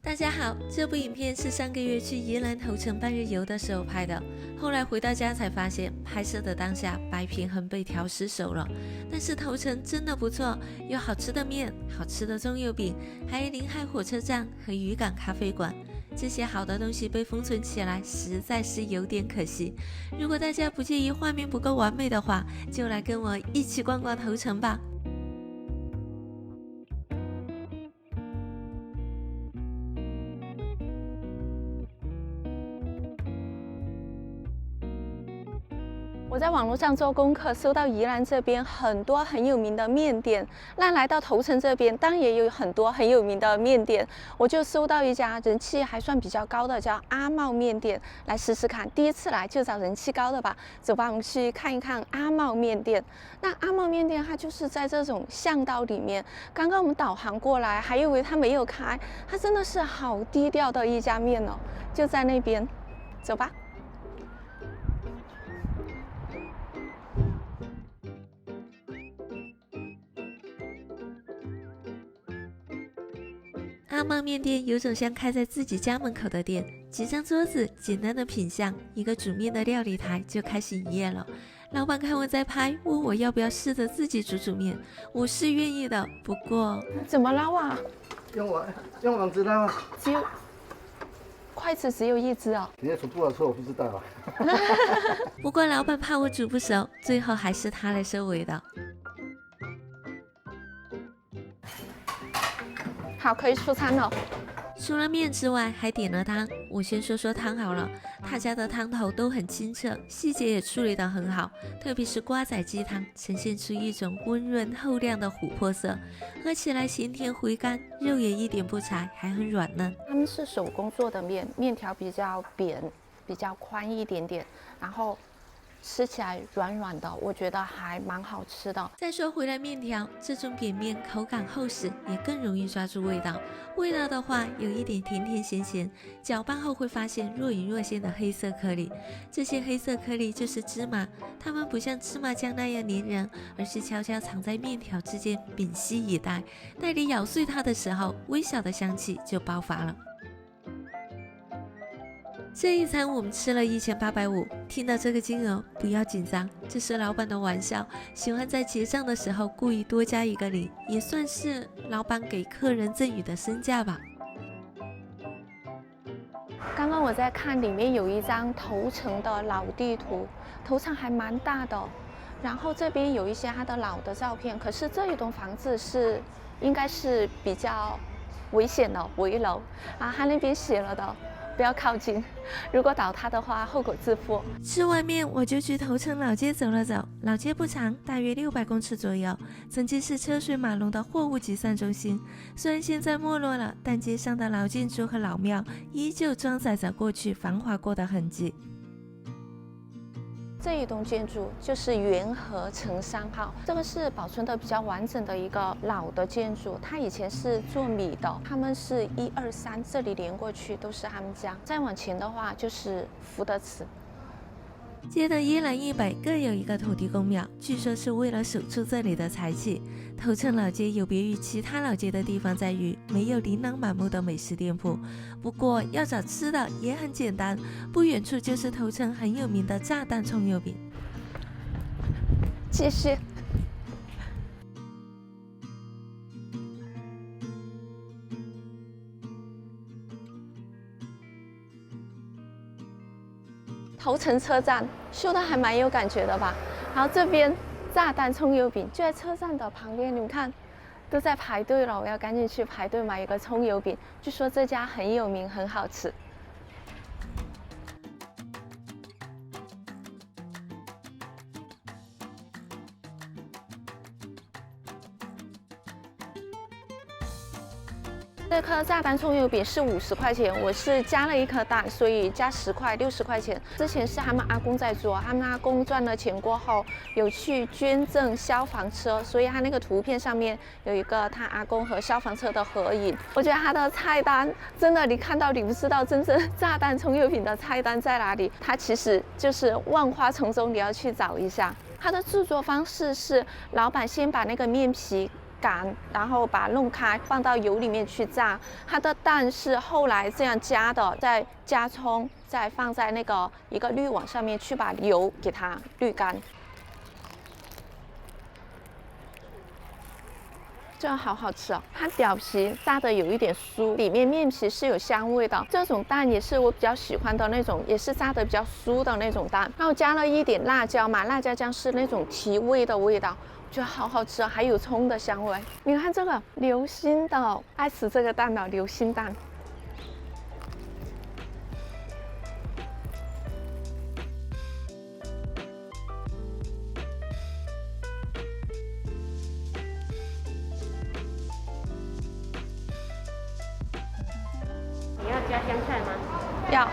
大家好，这部影片是上个月去宜兰头城半日游的时候拍的，后来回到家才发现，拍摄的当下白平衡被调失手了。但是头城真的不错，有好吃的面、好吃的葱油饼，还有临海火车站和渔港咖啡馆。这些好的东西被封存起来，实在是有点可惜。如果大家不介意画面不够完美的话，就来跟我一起逛逛头城吧。我在网络上做功课，搜到宜兰这边很多很有名的面店。那来到头城这边，当然也有很多很有名的面店。我就搜到一家人气还算比较高的，叫阿茂面店，来试试看。第一次来就找人气高的吧。走吧，我们去看一看阿茂面店。那阿茂面店它就是在这种巷道里面。刚刚我们导航过来，还以为它没有开，它真的是好低调的一家面哦，就在那边。走吧。阿茂面店有种像开在自己家门口的店，几张桌子，简单的品相，一个煮面的料理台就开始营业了。老板看我在拍，问我要不要试着自己煮面，我是愿意的，不过怎么捞啊？用网子捞啊？筷子只有一只哦。你也煮不好吃，我不知道啊。不过老板怕我煮不熟，最后还是他来收尾的。好，可以出餐了。除了面之外，还点了汤。我先说说汤好了，他家的汤头都很清澈，细节也处理得很好，特别是瓜仔鸡汤，呈现出一种温润透亮的琥珀色，喝起来咸甜回甘，肉也一点不柴，还很软嫩。他们是手工做的面，面条比较扁，比较宽一点点，然后吃起来软软的，我觉得还蛮好吃的。再说回来，面条这种扁面口感厚实，也更容易抓住味道。味道的话，有一点甜甜咸咸，搅拌后会发现若隐若现的黑色颗粒，这些黑色颗粒就是芝麻，它们不像芝麻酱那样粘人，而是悄悄藏在面条之间，屏息以待。待你咬碎它的时候，微小的香气就爆发了。这一餐我们吃了1850，听到这个金额不要紧张，这是老板的玩笑，喜欢在结账的时候故意多加一个零，也算是老板给客人赠予的身价吧。刚刚我在看里面有一张头城的老地图，头城还蛮大的，然后这边有一些它的老的照片，可是这一栋房子应该是比较危险的危楼啊，它那边写了的。不要靠近，如果倒塌的话，后果自负。吃完面我就去头城老街走了走，老街不长，大约600公尺左右，曾经是车水马龙的货物集散中心。虽然现在没落了，但街上的老建筑和老庙依旧装载着过去繁华过的痕迹。这一栋建筑就是元和城3号，这个是保存的比较完整的一个老的建筑，它以前是做米的，他们是1、2、3这里连过去都是他们家，再往前的话就是福德祠。街的一南一北各有一个土地公庙，据说是为了守住这里的财气。头城老街有别于其他老街的地方在于没有琳琅满目的美食店铺，不过要找吃的也很简单，不远处就是头城很有名的炸弹葱油饼。继续。头城车站修的还蛮有感觉的吧，然后这边炸弹葱油饼就在车站的旁边，你们看都在排队了，我要赶紧去排队买一个葱油饼，据说这家很有名，很好吃。这颗炸弹葱油饼是50块钱，我是加了一颗蛋，所以加10块，60块钱。之前是他们阿公在做，他们阿公赚了钱过后有去捐赠消防车，所以他那个图片上面有一个他阿公和消防车的合影。我觉得他的菜单真的，你看到你不知道真正炸弹葱油饼的菜单在哪里，它其实就是万花丛中，你要去找一下。它的制作方式是老板先把那个面皮擀，然后把它弄开，放到油里面去炸。它的蛋是后来这样加的，再加葱，再放在那个一个滤网上面去把油给它滤干。这好好吃哦！它表皮炸的有一点酥，里面面皮是有香味的。这种蛋也是我比较喜欢的那种，也是炸的比较酥的那种蛋。然后加了一点辣椒嘛，辣椒酱是那种提味的味道，我觉得好好吃，还有葱的香味。你看这个流心的，爱吃这个蛋的流心蛋。你要加香菜吗？要。要。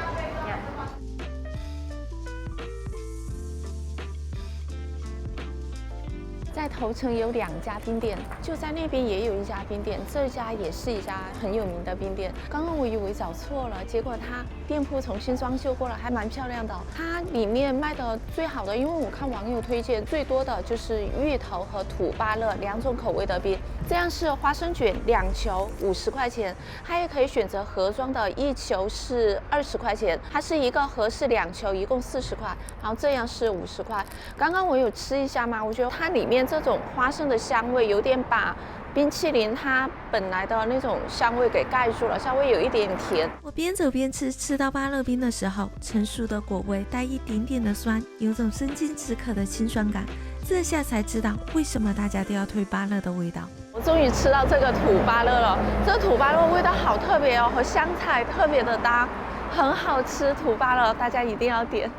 在头城有2家冰店，就在那边也有一家冰店，这家也是一家很有名的冰店。刚刚我以为找错了，结果它店铺重新装修过了，还蛮漂亮的。它里面卖的最好的，因为我看网友推荐最多的就是芋头和土芭乐2种口味的冰。这样是花生卷2球50块钱，它也可以选择盒装的，1球是20块钱，它是一个盒是2球，一共40块，然后这样是50块。刚刚我有吃一下嘛，我觉得它里面这种花生的香味有点把冰淇淋它本来的那种香味给盖住了，稍微有一点甜。我边走边吃，吃到芭乐冰的时候，成熟的果味带一点点的酸，有种生津止渴的清爽感。这下才知道为什么大家都要推芭乐的味道。我终于吃到这个土芭乐了，这土芭乐味道好特别哦，和香菜特别的搭，很好吃。土芭乐大家一定要点。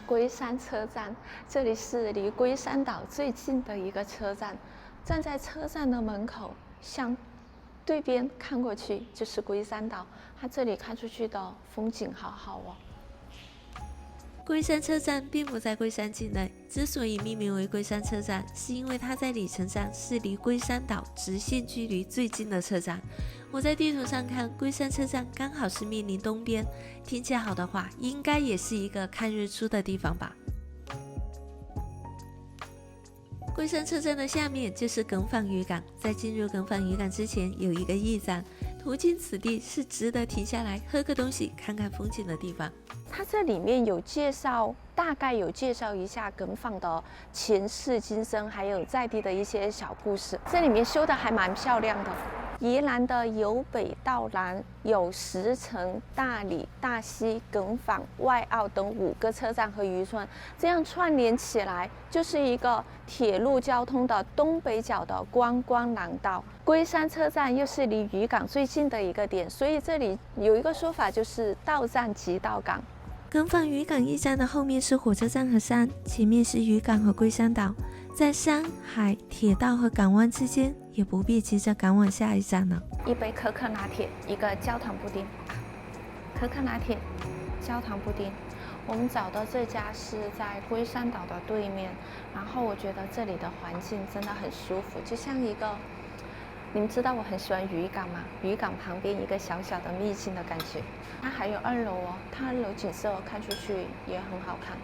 龟山车站，这里是离龟山岛最近的一个车站。站在车站的门口，向对边看过去就是龟山岛，它这里看出去的风景好好哦。龟山车站并不在龟山境内，之所以命名为龟山车站，是因为它在里程上是离龟山岛直线距离最近的车站。我在地图上看，龟山车站刚好是面临东边，天气好的话，应该也是一个看日出的地方吧。龟山车站的下面就是耿坊渔港，在进入耿坊渔港之前有一个驿站，途经此地是值得停下来喝个东西、看看风景的地方。它这里面有介绍，大概有介绍一下耿坊的前世今生，还有在地的一些小故事。这里面修的还蛮漂亮的。宜兰的由北到南有石城、大里、大溪、耿坊、外澳等5个车站和渔村，这样串联起来就是一个铁路交通的东北角的观光廊道。龟山车站又是离渔港最近的一个点，所以这里有一个说法就是到站即到港。耿坊渔港驿站的后面是火车站和山，前面是渔港和龟山岛，在山海、铁道和港湾之间，也不必急着赶往下一站了。一杯可可拿铁，一个焦糖布丁。可可拿铁，焦糖布丁。我们找的这家是在龟山岛的对面，然后我觉得这里的环境真的很舒服，就像一个，你们知道我很喜欢渔港吗？渔港旁边一个小小的秘境的感觉。它还有2楼哦，它2楼景色看出去也很好看。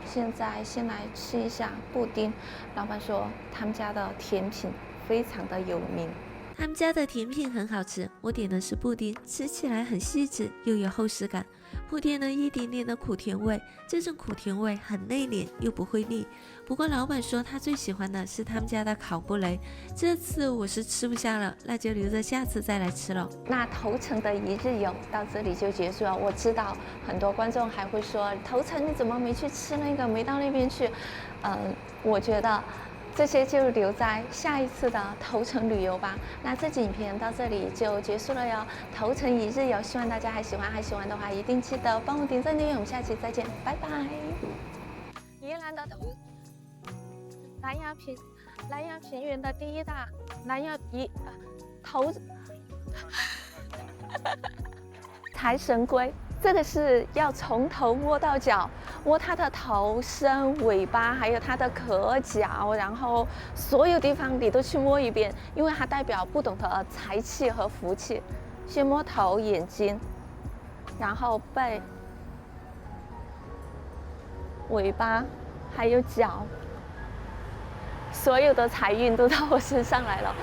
现在先来吃一下布丁，老板说他们家的甜品非常的有名。他们家的甜品很好吃，我点的是布丁，吃起来很细致又有厚实感，铺垫了一点点的苦甜味，这种苦甜味很内敛又不会腻。不过老板说他最喜欢的是他们家的烤布雷，这次我是吃不下了，那就留着下次再来吃了。那头城的一日游到这里就结束了。我知道很多观众还会说，头城你怎么没去吃那个，没到那边去？我觉得这些就留在下一次的头城旅游吧。那这集影片到这里就结束了哟。头城一日游，希望大家还喜欢的话，一定记得帮我点赞订阅。我们下期再见，拜拜。宜兰的南亚平原的第1大财神龟。这个是要从头摸到脚，摸它的头、身、尾巴，还有它的壳脚，然后所有地方你都去摸一遍，因为它代表不同的财气和福气。先摸头、眼睛，然后背、尾巴，还有脚，所有的财运都到我身上来了。